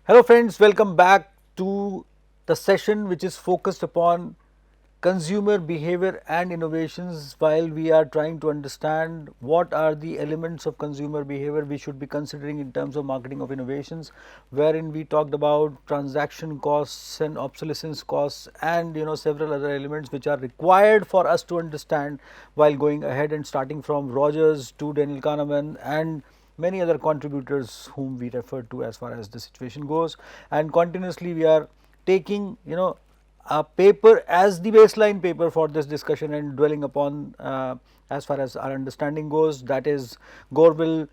Hello friends, welcome back to the session which is focused upon consumer behavior and innovations. While we are trying to understand what are the elements of consumer behavior we should be considering in terms of marketing of innovations, wherein we talked about transaction costs and obsolescence costs and several other elements which are required for us to understand while going ahead and starting from Rogers to Daniel Kahneman and many other contributors whom we refer to as far as the situation goes, and continuously we are taking a paper as the baseline paper for this discussion and dwelling upon as far as our understanding goes, that is Gorville,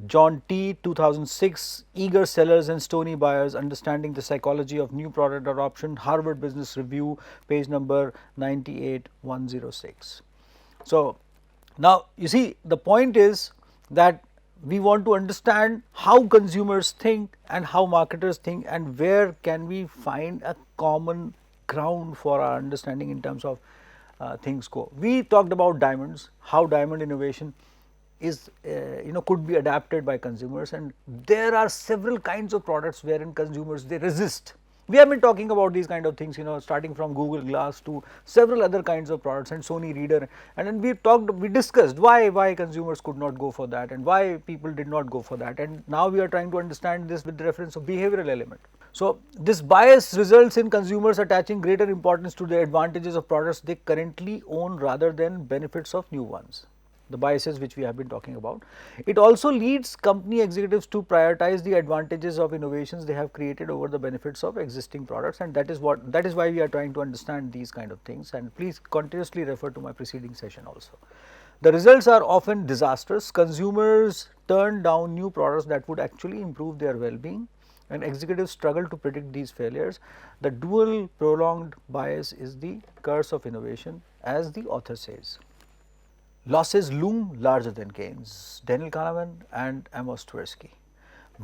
John T. 2006, Eager Sellers and Stony Buyers, Understanding the Psychology of New Product Adoption, Harvard Business Review, page number 98106. So, now you see the point is that we want to understand how consumers think and how marketers think, and where can we find a common ground for our understanding in terms of things go. We talked about diamonds, how diamond innovation is could be adapted by consumers, and there are several kinds of products wherein consumers they resist. We have been talking about these kind of things, starting from Google Glass to several other kinds of products and Sony Reader, and then we discussed why consumers could not go for that and why people did not go for that, and now we are trying to understand this with reference of behavioral element. So, this bias results in consumers attaching greater importance to the advantages of products they currently own rather than benefits of new ones, the biases which we have been talking about. It also leads company executives to prioritize the advantages of innovations they have created over the benefits of existing products, and that is why we are trying to understand these kind of things, and please continuously refer to my preceding session also. The results are often disastrous. Consumers turn down new products that would actually improve their well-being, and executives struggle to predict these failures. The dual prolonged bias is the curse of innovation, as the author says. Losses loom larger than gains, Daniel Kahneman and Amos Tversky.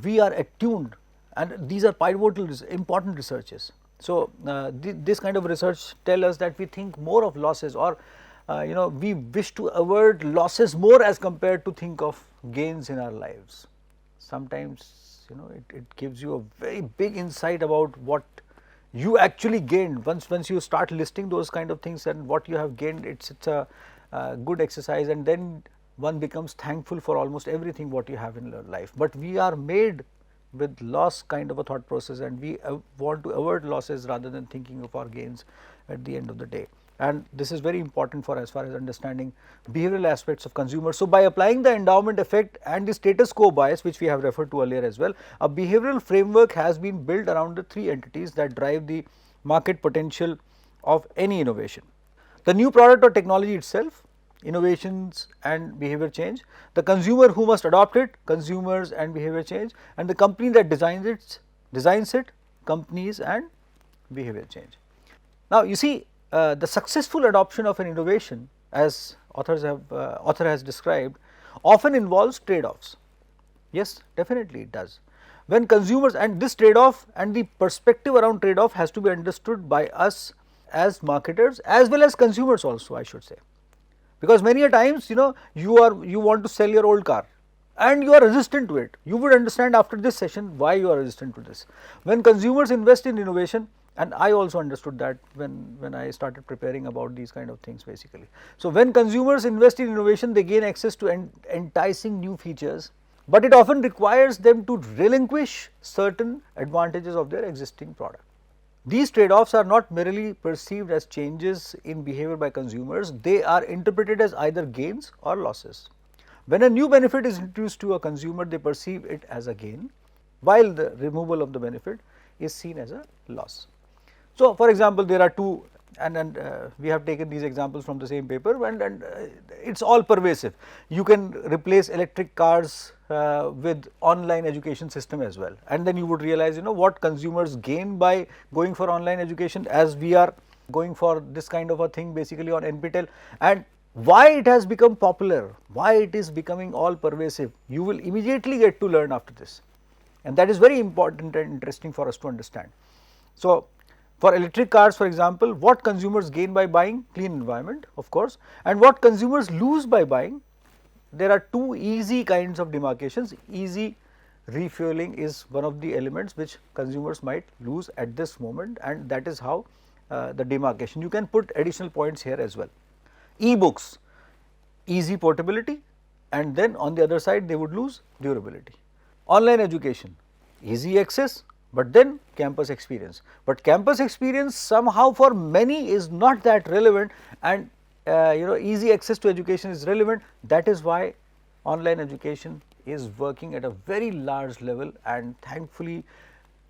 We are attuned, and these are pivotal important researches. So, this kind of research tell us that we think more of losses, or we wish to avoid losses more as compared to think of gains in our lives. Sometimes it gives you a very big insight about what you actually gained. Once you start listing those kind of things and what you have gained, it's a good exercise, and then one becomes thankful for almost everything what you have in your life. But we are made with loss kind of a thought process, and we want to avoid losses rather than thinking of our gains at the end of the day. And this is very important for as far as understanding behavioral aspects of consumers. So, by applying the endowment effect and the status quo bias, which we have referred to earlier as well, a behavioral framework has been built around the three entities that drive the market potential of any innovation: the new product or technology itself, innovations and behavior change; the consumer who must adopt it, consumers and behavior change; and the company that designs it, companies and behavior change. Now, you see, the successful adoption of an innovation, as author has described, often involves trade-offs. Yes, definitely it does. When consumers, and this trade-off and the perspective around trade-off has to be understood by us as marketers as well as consumers also, I should say, because many a times you want to sell your old car and you are resistant to it. You would understand after this session why you are resistant to this. When consumers invest in innovation, and I also understood that when I started preparing about these kind of things basically. So, when consumers invest in innovation, they gain access to enticing new features, but it often requires them to relinquish certain advantages of their existing product. These trade-offs are not merely perceived as changes in behavior by consumers, they are interpreted as either gains or losses. When a new benefit is introduced to a consumer, they perceive it as a gain, while the removal of the benefit is seen as a loss. So, for example, there are two, and we have taken these examples from the same paper, and it is all pervasive. You can replace electric cars with online education system as well, and then you would realize what consumers gain by going for online education, as we are going for this kind of a thing basically on NPTEL, and why it has become popular, why it is becoming all pervasive. You will immediately get to learn after this, and that is very important and interesting for us to understand. So, for electric cars, for example, what consumers gain by buying? Clean environment, of course, and what consumers lose by buying? There are two easy kinds of demarcations, easy refueling is one of the elements which consumers might lose at this moment, and that is how the demarcation. You can put additional points here as well. E-books, easy portability, and then on the other side they would lose durability. Online education, easy access, but then campus experience. But campus experience somehow for many is not that relevant, and easy access to education is relevant. That is why online education is working at a very large level, and thankfully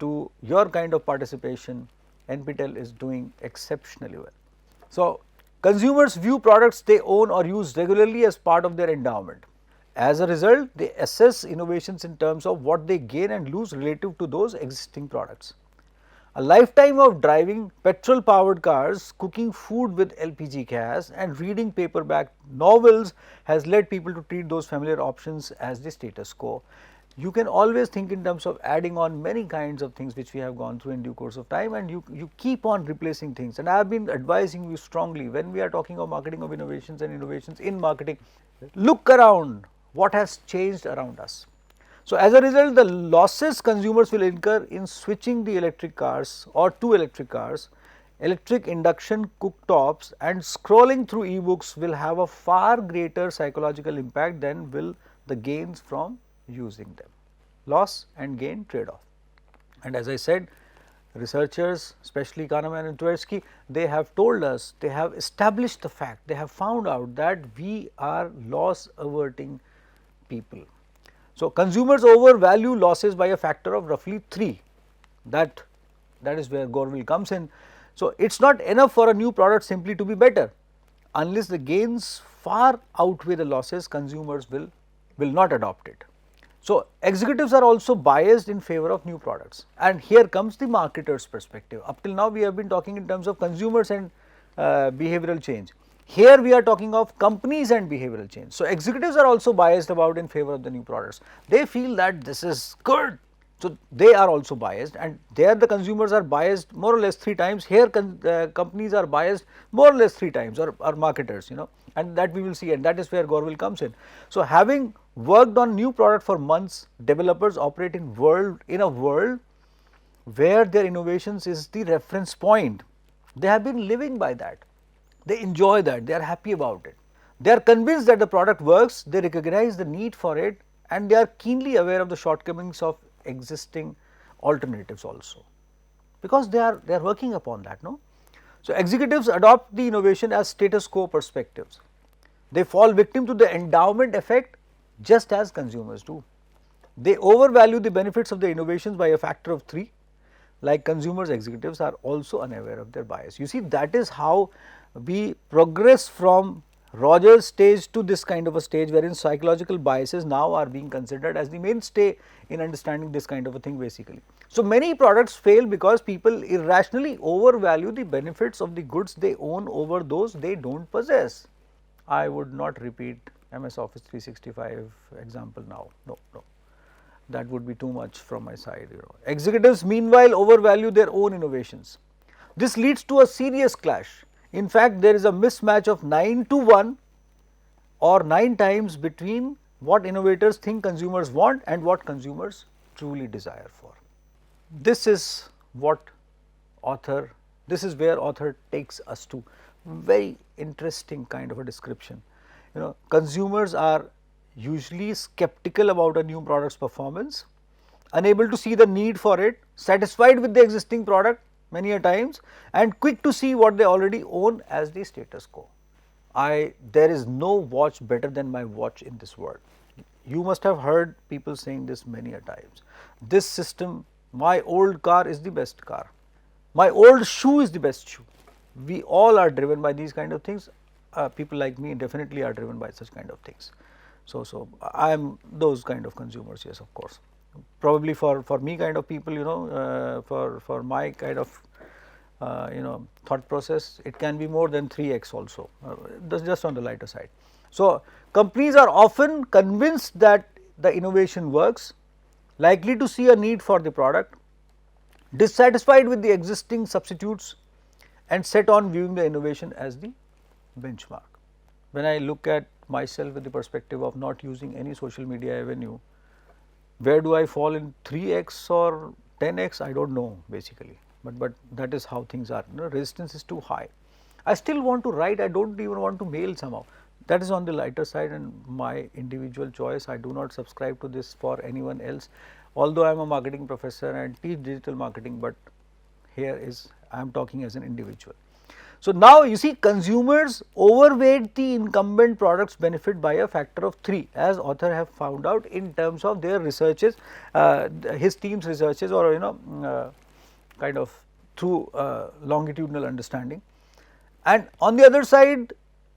to your kind of participation, NPTEL is doing exceptionally well. So, consumers view products they own or use regularly as part of their endowment. As a result, they assess innovations in terms of what they gain and lose relative to those existing products. A lifetime of driving petrol powered cars, cooking food with LPG gas, and reading paperback novels has led people to treat those familiar options as the status quo. You can always think in terms of adding on many kinds of things which we have gone through in due course of time, and you keep on replacing things. And I have been advising you strongly, when we are talking of marketing of innovations and innovations in marketing, look around what has changed around us. So, as a result, the losses consumers will incur in switching the electric cars or to electric cars, electric induction cooktops, and scrolling through e-books will have a far greater psychological impact than will the gains from using them. Loss and gain trade-off. And as I said, researchers, especially Kahneman and Tversky, they have told us, they have established the fact, they have found out that we are loss averting people. So, consumers overvalue losses by a factor of roughly 3, that is where Gorville comes in. So, it is not enough for a new product simply to be better, unless the gains far outweigh the losses, consumers will not adopt it. So, executives are also biased in favor of new products, and here comes the marketer's perspective. Up till now we have been talking in terms of consumers and behavioral change. Here we are talking of companies and behavioral change. So, executives are also biased about in favor of the new products. They feel that this is good. So, they are also biased, and there the consumers are biased more or less 3 times. Here companies are biased more or less 3 times, or marketers, and that we will see, and that is where Gorville comes in. So, having worked on new product for months, developers operate in a world where their innovations is the reference point. They have been living by that. They enjoy that, they are happy about it. They are convinced that the product works, they recognize the need for it, and they are keenly aware of the shortcomings of existing alternatives also, because they are working upon that, no. So, executives adopt the innovation as status quo perspectives. They fall victim to the endowment effect just as consumers do. They overvalue the benefits of the innovations by a factor of 3. Like consumers, executives are also unaware of their bias. You see, that is how we progress from Rogers stage to this kind of a stage, wherein psychological biases now are being considered as the mainstay in understanding this kind of a thing basically. So, many products fail because people irrationally overvalue the benefits of the goods they own over those they do not possess. I would not repeat MS Office 365 example now, no, that would be too much from my side. Executives meanwhile overvalue their own innovations. This leads to a serious clash. In fact, there is a mismatch of 9:1 or 9 times between what innovators think consumers want and what consumers truly desire for. This is where author takes us to. Very interesting kind of a description. Consumers are usually skeptical about a new product's performance, unable to see the need for it, satisfied with the existing product many a times, and quick to see what they already own as the status quo. There is no watch better than my watch in this world. You must have heard people saying this many a times. This system, my old car is the best car. My old shoe is the best shoe. We all are driven by these kind of things. People like me definitely are driven by such kind of things. So I am those kind of consumers, yes, of course. Probably for me kind of people, for my kind of thought process, it can be more than 3x also, just on the lighter side. So, companies are often convinced that the innovation works, likely to see a need for the product, dissatisfied with the existing substitutes, and set on viewing the innovation as the benchmark. When I look at myself with the perspective of not using any social media avenue, Where do I fall in 3x or 10x? I don't know basically, but that is how things are. Resistance is too high. I still want to write, I don't even want to mail somehow. That is on the lighter side and my individual choice. I do not subscribe to this for anyone else, although I am a marketing professor and teach digital marketing, but here is I am talking as an individual. So, now you see consumers overweight the incumbent products benefit by a factor of 3, as author have found out in terms of their researches, his team's researches, or kind of through longitudinal understanding. And on the other side,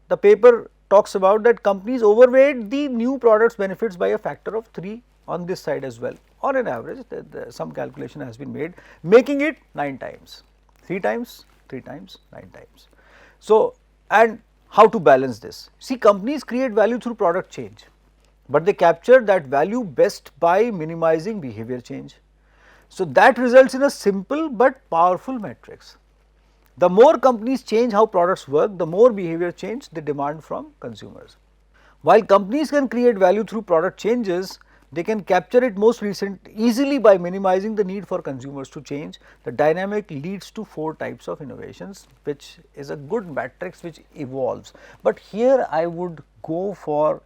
the paper talks about that companies overweight the new products benefits by a factor of 3 on this side as well. On an average, some calculation has been made, making it 9 times, 3 times, 3 times, 9 times. So, and how to balance this? See, companies create value through product change, but they capture that value best by minimizing behavior change. So, that results in a simple but powerful matrix. The more companies change how products work, the more behavior change they demand from consumers. While companies can create value through product changes, they can capture it most easily by minimizing the need for consumers to change. The dynamic leads to 4 types of innovations, which is a good matrix which evolves. But here I would go for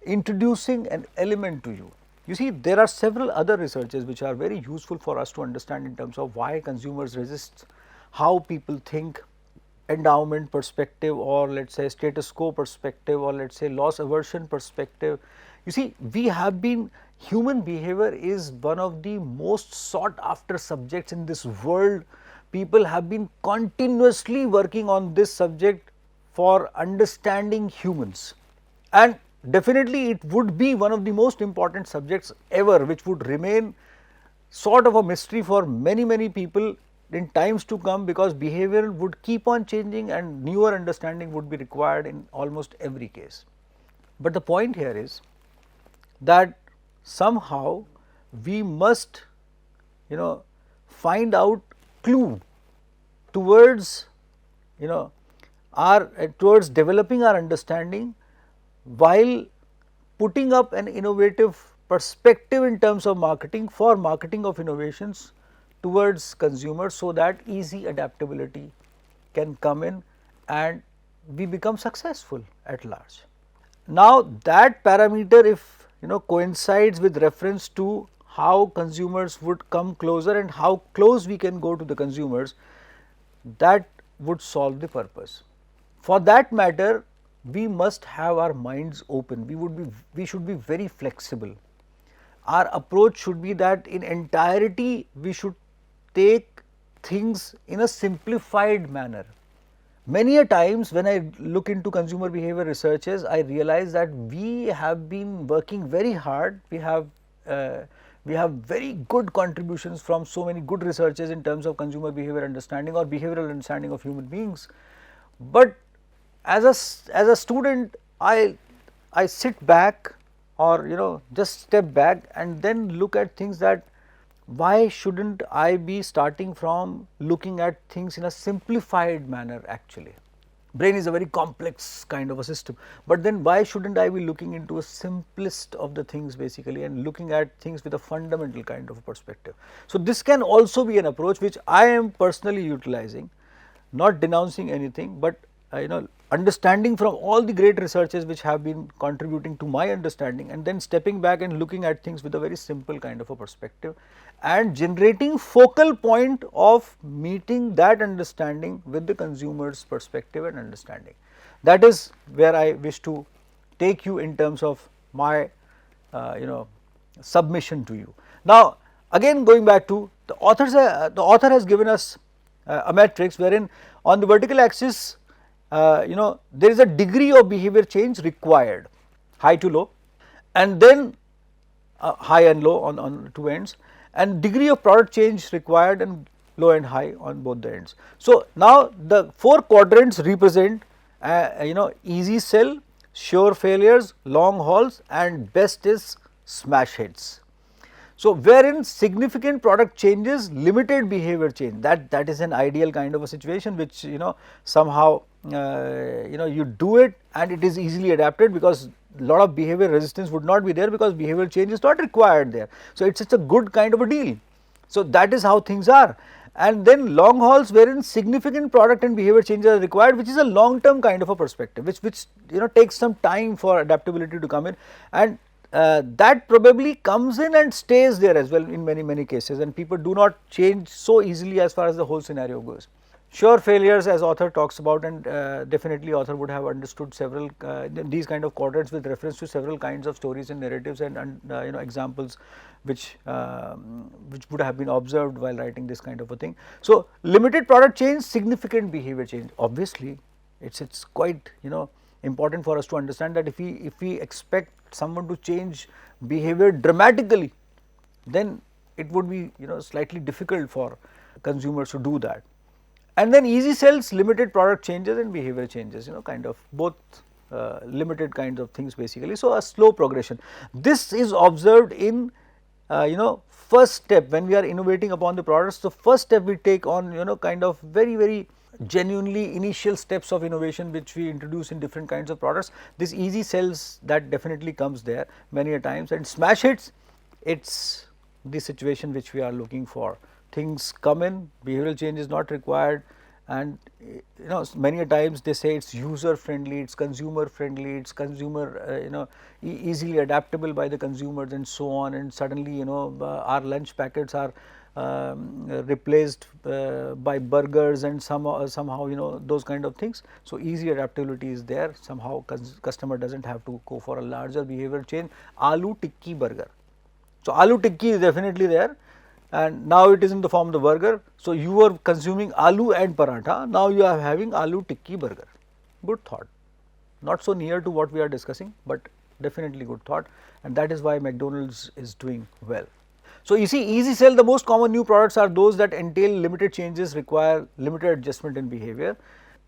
introducing an element to you. You see, there are several other researches which are very useful for us to understand in terms of why consumers resist, how people think, endowment perspective, or let us say status quo perspective, or let us say loss aversion perspective. You see, we have been, human behavior is one of the most sought after subjects in this world. People have been continuously working on this subject for understanding humans, and definitely it would be one of the most important subjects ever, which would remain sort of a mystery for many people in times to come, because behavior would keep on changing and newer understanding would be required in almost every case. But the point here is that somehow we must find out clue towards towards developing our understanding while putting up an innovative perspective in terms of marketing, for marketing of innovations towards consumers, so that easy adaptability can come in and we become successful at large. Now, that parameter, if coincides with reference to how consumers would come closer and how close we can go to the consumers, that would solve the purpose. For that matter, we must have our minds open. We should be very flexible. Our approach should be that in entirety we should take things in a simplified manner. Many a times when I look into consumer behavior researches, I realize that we have been working very hard. We have very good contributions from so many good researchers in terms of consumer behavior understanding or behavioral understanding of human beings. But as a student, I sit back, or just step back and then look at things, that why shouldn't I be starting from looking at things in a simplified manner actually. Brain is a very complex kind of a system, but then why shouldn't I be looking into a simplest of the things basically and looking at things with a fundamental kind of a perspective. So, this can also be an approach which I am personally utilizing, not denouncing anything, but understanding from all the great researches which have been contributing to my understanding, and then stepping back and looking at things with a very simple kind of a perspective and generating focal point of meeting that understanding with the consumer's perspective and understanding. That is where I wish to take you in terms of my submission to you. Now, again going back to the author has given us a matrix wherein on the vertical axis there is a degree of behavior change required, high to low, and then high and low on two ends, and degree of product change required and low and high on both the ends. So, now the 4 quadrants represent easy sell, sure failures, long hauls, and best is smash hits. So, wherein significant product changes, limited behavior change, that is an ideal kind of a situation which somehow you do it and it is easily adapted, because lot of behavior resistance would not be there because behavioral change is not required there. So, it is a good kind of a deal. So, that is how things are. And then long hauls wherein significant product and behavior changes are required, which is a long term kind of a perspective, which takes some time for adaptability to come in, and that probably comes in and stays there as well in many cases, and people do not change so easily as far as the whole scenario goes. Sure failures, as author talks about, and definitely author would have understood several these kind of quadrants with reference to several kinds of stories and narratives and examples which would have been observed while writing this kind of a thing. So, limited product change, significant behavior change. Obviously, it's quite important for us to understand that if we expect someone to change behavior dramatically, then it would be slightly difficult for consumers to do that. And then easy sells, limited product changes and behavior changes, kind of both limited kinds of things basically. So, a slow progression. This is observed in first step when we are innovating upon the products. The first step we take on kind of very genuinely initial steps of innovation which we introduce in different kinds of products. This easy sells, that definitely comes there many a times, and smash hits, it's the situation which we are looking for. Things come in, behavioral change is not required, and many a times they say it's user friendly, it's consumer friendly, it's consumer easily adaptable by the consumers and so on, and suddenly our lunch packets are replaced by burgers and somehow those kind of things. So, easy adaptability is there, somehow customer does not have to go for a larger behavioral change. Aloo tikki burger. So, aloo tikki is definitely there, and now it is in the form of the burger. So, you were consuming aloo and paratha, now you are having aloo tikki burger. Good thought, not so near to what we are discussing, but definitely good thought, and that is why McDonald's is doing well. So, you see, easy sell, the most common new products are those that entail limited changes, require limited adjustment in behavior.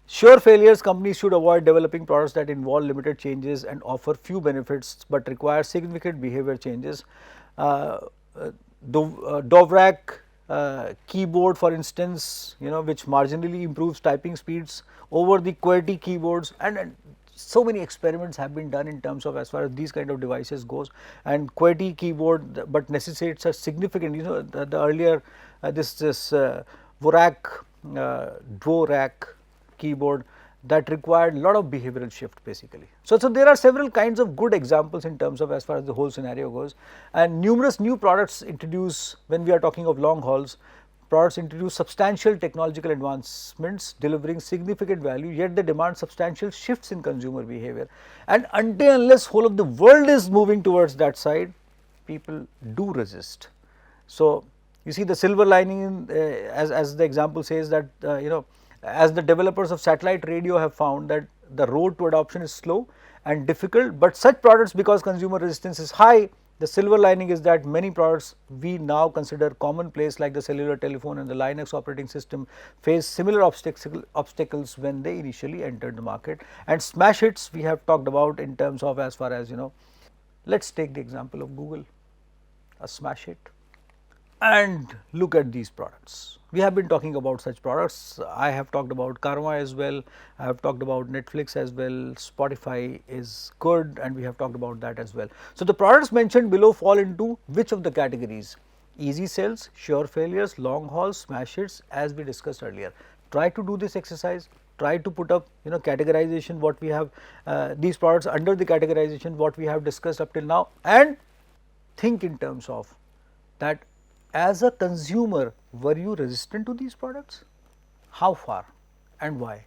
Sure failures, companies should avoid developing products that involve limited changes and offer few benefits, but require significant behavior changes. Dovrak keyboard, for instance, which marginally improves typing speeds over the QWERTY keyboards, and so many experiments have been done in terms of as far as these kind of devices goes, and QWERTY keyboard but necessitates a significant, the earlier this Dvorak Dvorak keyboard that required a lot of behavioral shift basically. So, there are several kinds of good examples in terms of as far as the whole scenario goes, and numerous new products introduce when we are talking of long hauls. Products introduce substantial technological advancements delivering significant value, yet they demand substantial shifts in consumer behavior, and until unless whole of the world is moving towards that side, people do resist. So, you see the silver lining in, as the example says that as the developers of satellite radio have found that the road to adoption is slow and difficult, but such products, because consumer resistance is high, the silver lining is that many products we now consider commonplace like the cellular telephone and the Linux operating system face similar obstacles when they initially entered the market. And smash hits we have talked about in terms of as far as let us take the example of Google, a smash hit. And look at these products. We have been talking about such products. I have talked about Karma as well, I have talked about Netflix as well, Spotify is good, and we have talked about that as well. So, the products mentioned below fall into which of the categories? Easy sells, sure failures, long hauls, smash hits, as we discussed earlier. Try to do this exercise, try to put up categorization what we have these products under the categorization what we have discussed up till now, and think in terms of that. As a consumer, were you resistant to these products? How far and why?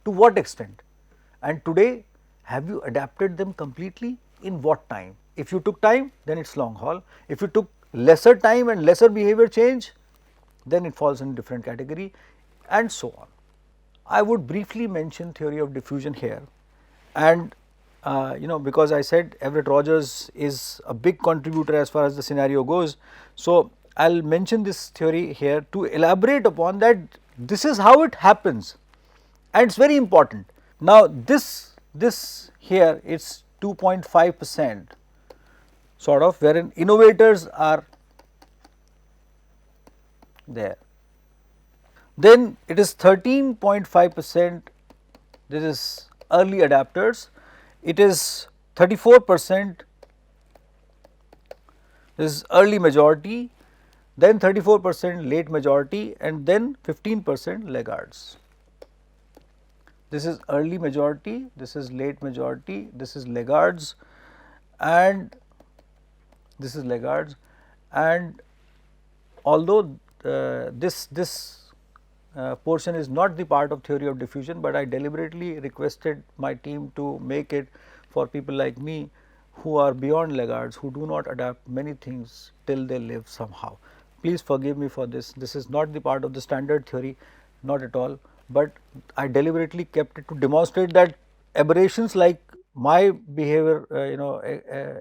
To what extent? And today, have you adapted them completely? In what time? If you took time, then it is long haul. If you took lesser time and lesser behavior change, then it falls in a different category, and so on. I would briefly mention theory of diffusion here, and because I said Everett Rogers is a big contributor as far as the scenario goes. So, I will mention this theory here to elaborate upon that this is how it happens, and it is very important. Now, this here is 2.5% sort of, wherein innovators are there. Then it is 13.5%, this is early adapters, it is 34% is early majority, then 34% late majority, and then 15% laggards. This is early majority, this is late majority, this is laggards, and this is laggards. And although this portion is not the part of theory of diffusion, but I deliberately requested my team to make it for people like me who are beyond laggards, who do not adapt many things till they live somehow. Please forgive me for this. This is not the part of the standard theory, not at all, but I deliberately kept it to demonstrate that aberrations like my behavior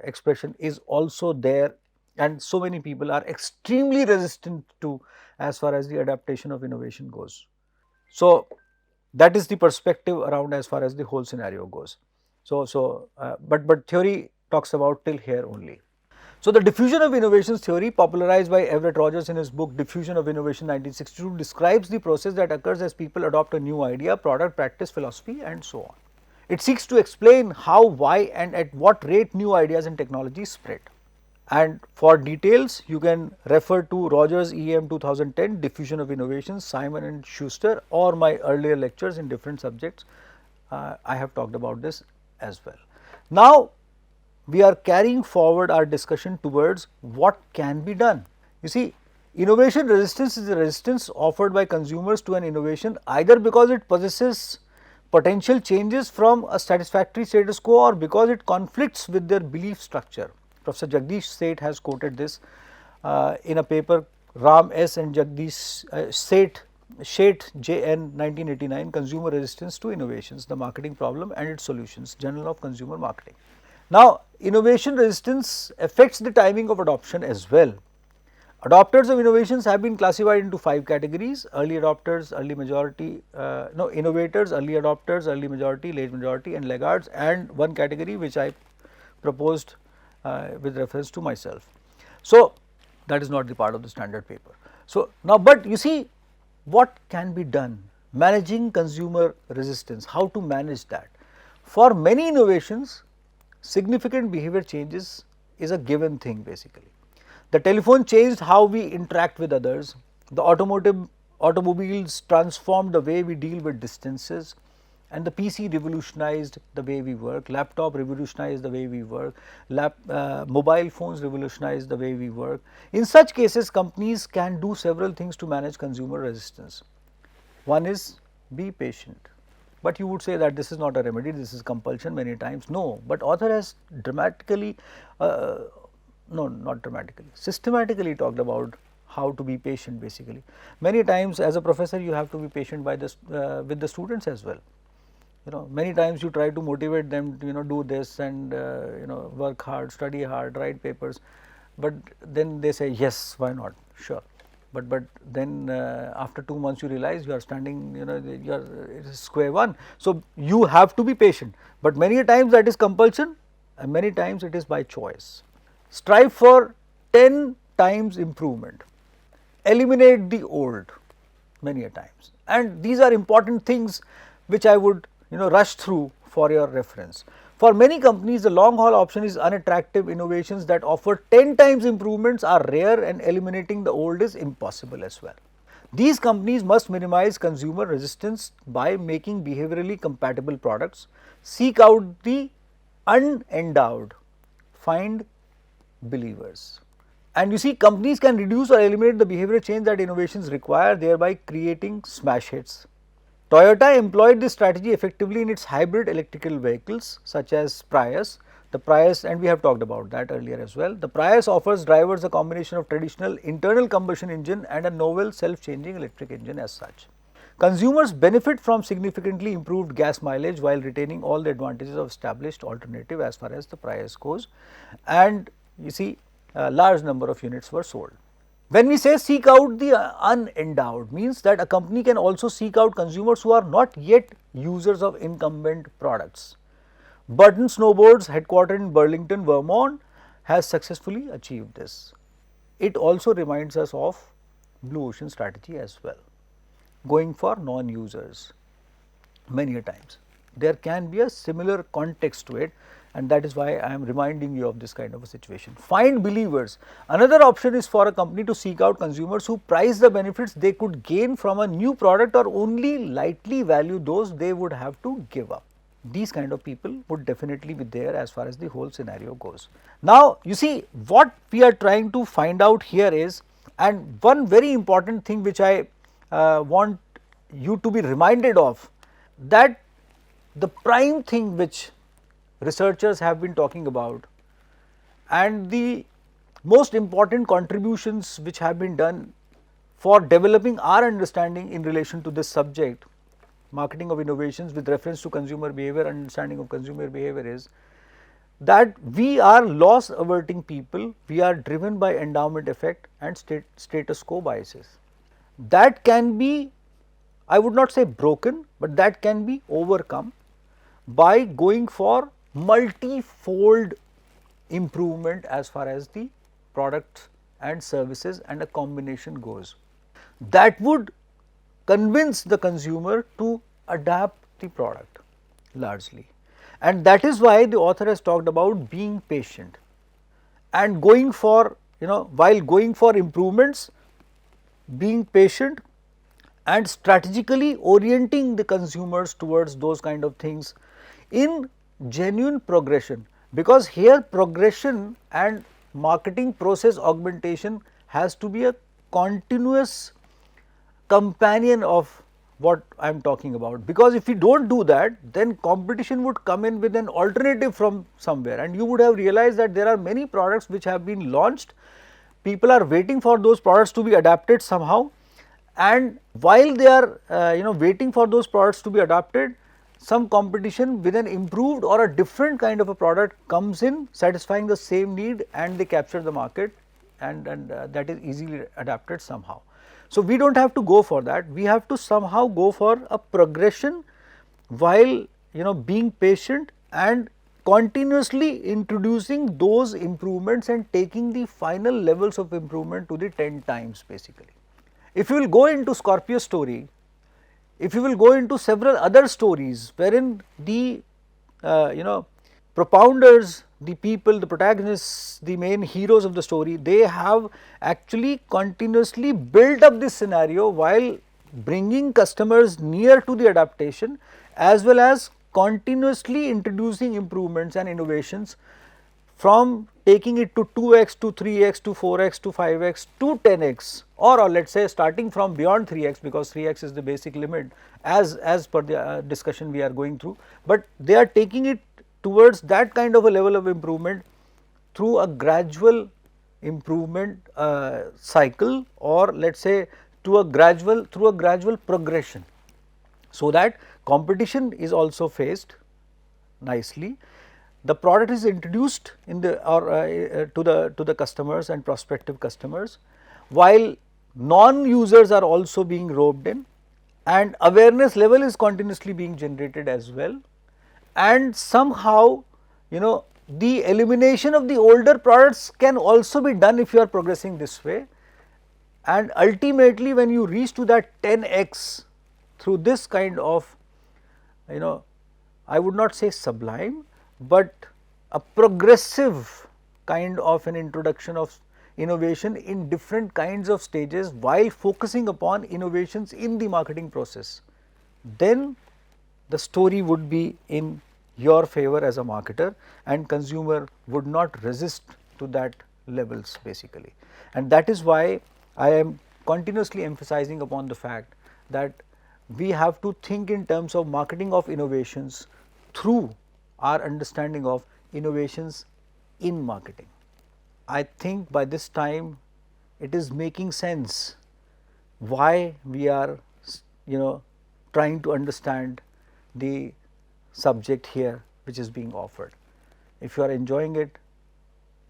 expression is also there, and so many people are extremely resistant to as far as the adaptation of innovation goes. So, that is the perspective around as far as the whole scenario goes. But theory talks about till here only. So, the diffusion of innovations theory, popularized by Everett Rogers in his book Diffusion of Innovation 1962, describes the process that occurs as people adopt a new idea, product, practice, philosophy, and so on. It seeks to explain how, why, and at what rate new ideas and technologies spread. And for details, you can refer to Rogers EM 2010, Diffusion of Innovations, Simon and Schuster, or my earlier lectures in different subjects. I have talked about this as well. Now, we are carrying forward our discussion towards what can be done. You see, innovation resistance is a resistance offered by consumers to an innovation either because it possesses potential changes from a satisfactory status quo or because it conflicts with their belief structure. Professor Jagdish Seth has quoted this in a paper Ram S. and Jagdish Seth JN 1989, Consumer Resistance to Innovations, the Marketing Problem and its Solutions, Journal of Consumer Marketing. Now, innovation resistance affects the timing of adoption as well. Adopters of innovations have been classified into 5 categories: early adopters, early majority, innovators, early adopters, early majority, late majority, and laggards, and one category which I proposed with reference to myself. So, that is not the part of the standard paper. So, now, but you see what can be done, managing consumer resistance, how to manage that. For many innovations, significant behavior changes is a given thing basically. The telephone changed how we interact with others, the automobiles transformed the way we deal with distances, and the PC revolutionized the way we work, laptop revolutionized the way we work, mobile phones revolutionized the way we work. In such cases, companies can do several things to manage consumer resistance. One is be patient. But you would say that this is not a remedy, this is compulsion many times. No, but author has systematically talked about how to be patient basically. Many times as a professor you have to be patient by this with the students as well. Many times you try to motivate them to do this and work hard, study hard, write papers, but then they say yes, why not, sure. But then after 2 months you realize you are standing, you are square one. So, you have to be patient, but many times that is compulsion and many times it is by choice. Strive for 10 times improvement, eliminate the old many a times, and these are important things which I would rush through for your reference. For many companies, the long haul option is unattractive. Innovations that offer 10 times improvements are rare and eliminating the old is impossible as well. These companies must minimize consumer resistance by making behaviorally compatible products, seek out the unendowed, find believers. And you see, companies can reduce or eliminate the behavioral change that innovations require, thereby creating smash hits. Toyota employed this strategy effectively in its hybrid electrical vehicles such as Prius. The Prius, and we have talked about that earlier as well. The Prius offers drivers a combination of traditional internal combustion engine and a novel self-changing electric engine as such. Consumers benefit from significantly improved gas mileage while retaining all the advantages of established alternative as far as the Prius goes, and you see a large number of units were sold. When we say seek out the unendowed, means that a company can also seek out consumers who are not yet users of incumbent products. Burton Snowboards, headquartered in Burlington, Vermont, has successfully achieved this. It also reminds us of blue ocean strategy as well, going for non-users many a times. There can be a similar context to it, and that is why I am reminding you of this kind of a situation. Find believers. Another option is for a company to seek out consumers who price the benefits they could gain from a new product or only lightly value those they would have to give up. These kind of people would definitely be there as far as the whole scenario goes. Now, you see, what we are trying to find out here is, and one very important thing which I want you to be reminded of, that the prime thing which researchers have been talking about and the most important contributions which have been done for developing our understanding in relation to this subject, marketing of innovations with reference to consumer behavior, understanding of consumer behavior, is that we are loss averting people, we are driven by endowment effect and status quo biases. That can be, I would not say broken, but that can be overcome by going for multi-fold improvement as far as the products and services and a combination goes. That would convince the consumer to adapt the product largely, and that is why the author has talked about being patient and going for, while going for improvements, being patient and strategically orienting the consumers towards those kind of things in genuine progression, because here progression and marketing process augmentation has to be a continuous companion of what I am talking about, because if you do not do that, then competition would come in with an alternative from somewhere, and you would have realized that there are many products which have been launched, people are waiting for those products to be adapted somehow, and while they are waiting for those products to be adapted, some competition with an improved or a different kind of a product comes in satisfying the same need, and they capture the market, and that is easily adapted somehow. So, we do not have to go for that, we have to somehow go for a progression while being patient and continuously introducing those improvements and taking the final levels of improvement to the 10 times basically. If you will go into Scorpio's story, if you will go into several other stories wherein the propounders, the people, the protagonists, the main heroes of the story, they have actually continuously built up this scenario while bringing customers near to the adaptation, as well as continuously introducing improvements and innovations, from taking it to 2x to 3x to 4x to 5x to 10x, or let us say starting from beyond 3x, because 3x is the basic limit as per the discussion we are going through, but they are taking it towards that kind of a level of improvement through a gradual improvement cycle, or let us say through a gradual progression, so that competition is also faced nicely. The product is introduced in the to the customers and prospective customers, while non-users are also being roped in, and awareness level is continuously being generated as well, and somehow the elimination of the older products can also be done if you are progressing this way, and ultimately when you reach to that 10x through this kind of I would not say sublime, but a progressive kind of an introduction of innovation in different kinds of stages while focusing upon innovations in the marketing process, then the story would be in your favor as a marketer, and consumer would not resist to that levels basically. And that is why I am continuously emphasizing upon the fact that we have to think in terms of marketing of innovations through our understanding of innovations in marketing. I think by this time it is making sense why we are trying to understand the subject here which is being offered. If you are enjoying it,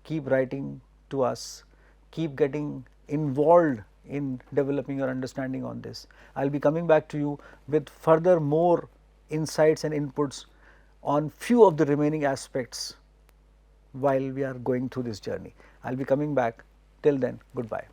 keep writing to us, keep getting involved in developing your understanding on this. I will be coming back to you with further more insights and inputs on few of the remaining aspects while we are going through this journey. I will be coming back. Till then, goodbye.